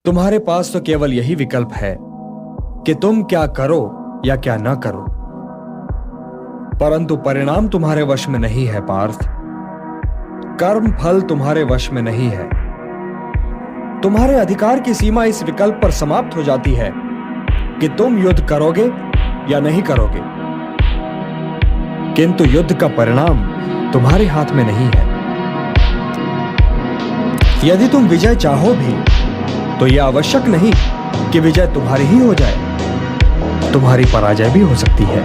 तुम्हारे पास तो केवल यही विकल्प है कि तुम क्या करो या क्या ना करो, परंतु परिणाम तुम्हारे वश में नहीं है पार्थ। कर्म फल तुम्हारे वश में नहीं है। तुम्हारे अधिकार की सीमा इस विकल्प पर समाप्त हो जाती है कि तुम युद्ध करोगे या नहीं करोगे, किंतु युद्ध का परिणाम तुम्हारे हाथ में नहीं है। यदि तुम विजय चाहो भी तो यह आवश्यक नहीं कि विजय तुम्हारी ही हो जाए, तुम्हारी पराजय भी हो सकती है।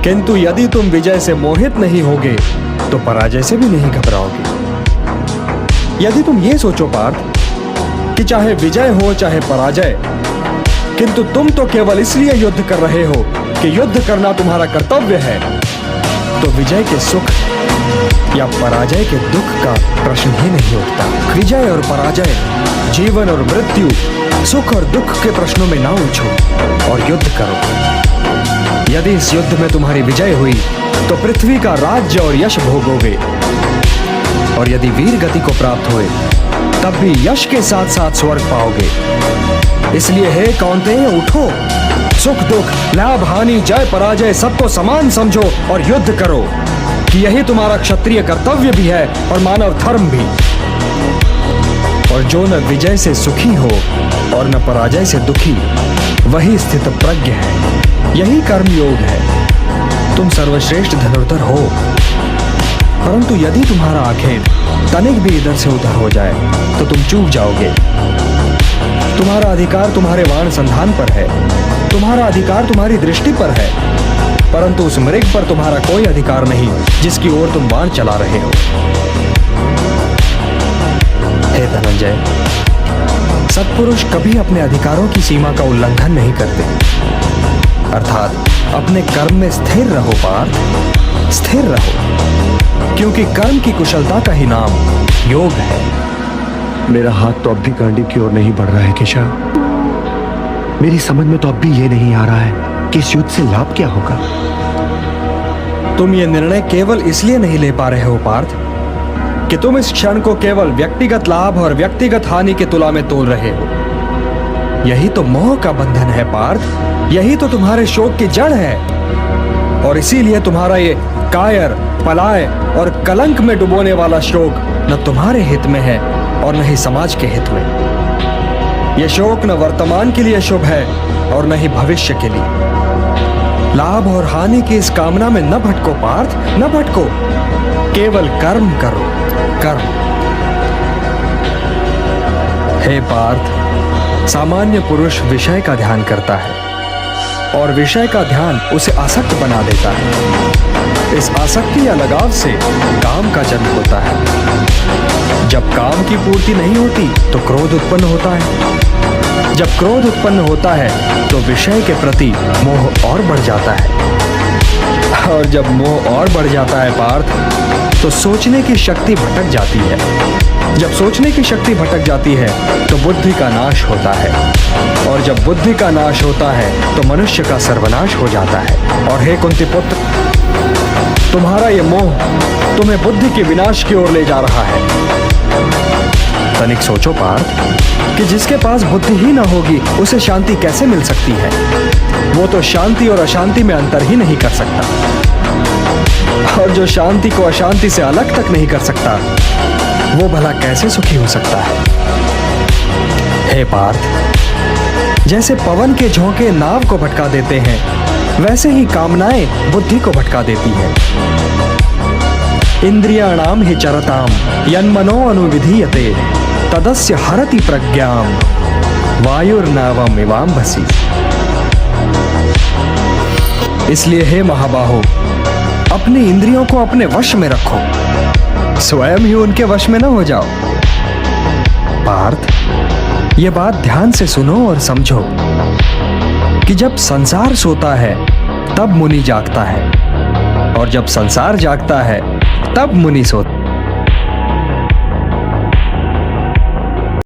किंतु यदि तुम विजय से मोहित नहीं होगे तो पराजय से भी नहीं घबराओगे। यदि तुम ये सोचो पार्थ कि चाहे विजय हो चाहे पराजय, किंतु तुम तो केवल इसलिए युद्ध कर रहे हो कि युद्ध करना तुम्हारा कर्तव्य है, तो विजय के सुख या पराजय के दुख का प्रश्न ही नहीं उठता। विजय और पराजय, जीवन और मृत्यु, सुख और दुख के प्रश्नों में ना उलझो और युद्ध करो। यदि इस युद्ध में तुम्हारी विजय हुई तो पृथ्वी का राज्य और यश भोगोगे, और यदि वीर गति को प्राप्त हुए तब भी यश के साथ साथ स्वर्ग पाओगे। इसलिए हे कौन्तेय, उठो, सुख दुख, लाभ हानि, जय पराजय सबको समान समझो और युद्ध करो, कि यही तुम्हारा क्षत्रिय कर्तव्य भी है और मानव धर्म भी। और जो न विजय से सुखी हो और न पराजय से दुखी, वही स्थित प्रज्ञ है, यही कर्म योग है। तुम सर्वश्रेष्ठ धनुर्धर हो, परंतु यदि तुम्हारा आखेट तनिक भी इधर से उधर हो जाए तो तुम चूक जाओगे। तुम्हारा अधिकार तुम्हारे बाण संधान पर है, तुम्हारा अधिकार तुम्हारी दृष्टि पर है, परंतु उस मृग पर तुम्हारा कोई अधिकार नहीं जिसकी ओर तुम बाण चला रहे हो। हे धनंजय, सत्पुरुष कभी अपने अधिकारों की सीमा का उल्लंघन नहीं करते, अर्थात अपने कर्म में स्थिर रहो पार्थ, स्थिर रहो, क्योंकि कर्म की कुशलता का ही नाम योग है। मेरा हाथ तो अब भी गांडीव की ओर नहीं बढ़ रहा है केशव। मेरी समझ में तो अब भी ये नहीं आ रहा है कि इस युद्ध से लाभ क्या होगा। तुम ये निर्णय केवल इसलिए नहीं ले पा रहे हो पार्थ कि तुम इस क्षण को केवल व्यक्तिगत लाभ और व्यक्तिगत हानि के तुला में तोल रहे हो। यही तो मोह का बंधन है पार्थ, यही तो तुम्हारे शोक की जड़ है, और इसीलिए तुम्हारा ये कायर, पलाय और कलंक में डुबोने वाला शोक न तुम्हारे हित में है और न ही समाज के हित में। यह शोक न वर्तमान के लिए शुभ है और न ही भविष्य के लिए। लाभ और हानि की इस कामना में न भटको पार्थ, न भटको, केवल कर्म करो, कर्म। हे पार्थ, सामान्य पुरुष विषय का ध्यान करता है और विषय का ध्यान उसे आसक्त बना देता है। इस आसक्ति या लगाव से काम का जन्म होता है। जब काम की पूर्ति नहीं होती तो क्रोध उत्पन्न होता है। जब क्रोध उत्पन्न होता है तो विषय के प्रति मोह और बढ़ जाता है, और जब मोह और बढ़ जाता है पार्थ, तो सोचने की शक्ति भटक जाती है। जब सोचने की शक्ति भटक जाती है तो बुद्धि का नाश होता है, और जब बुद्धि का नाश होता है तो मनुष्य का सर्वनाश हो जाता है। और हे कुंती पुत्र, तुम्हारा ये मोह तुम्हें बुद्धि के विनाश की ओर ले जा रहा है। तनिक सोचो पार्थ कि जिसके पास बुद्धि ही ना होगी उसे शांति कैसे मिल सकती है। वो तो शांति और अशांति में अंतर ही नहीं कर सकता, और जो शांति को अशांति से अलग तक नहीं कर सकता, वो भला कैसे सुखी हो सकता है। हे पार्थ, जैसे पवन के झोंके नाव को भटका देते हैं, वैसे ही कामनाएं बुद्धि को भटका देती हैं। इंद्रियाणाम हि चरताम यन्मनो अनुविधीयते तदस्य हरति प्रज्ञाम वायुर्नावम इवाम्भसि। इसलिए हे महाबाहो, अपनी इंद्रियों को अपने वश में रखो, स्वयं ही उनके वश में न हो जाओ। पार्थ, ये बात ध्यान से सुनो और समझो कि जब संसार सोता है तब मुनि जागता है, और जब संसार जागता है तब मुनि सोता है।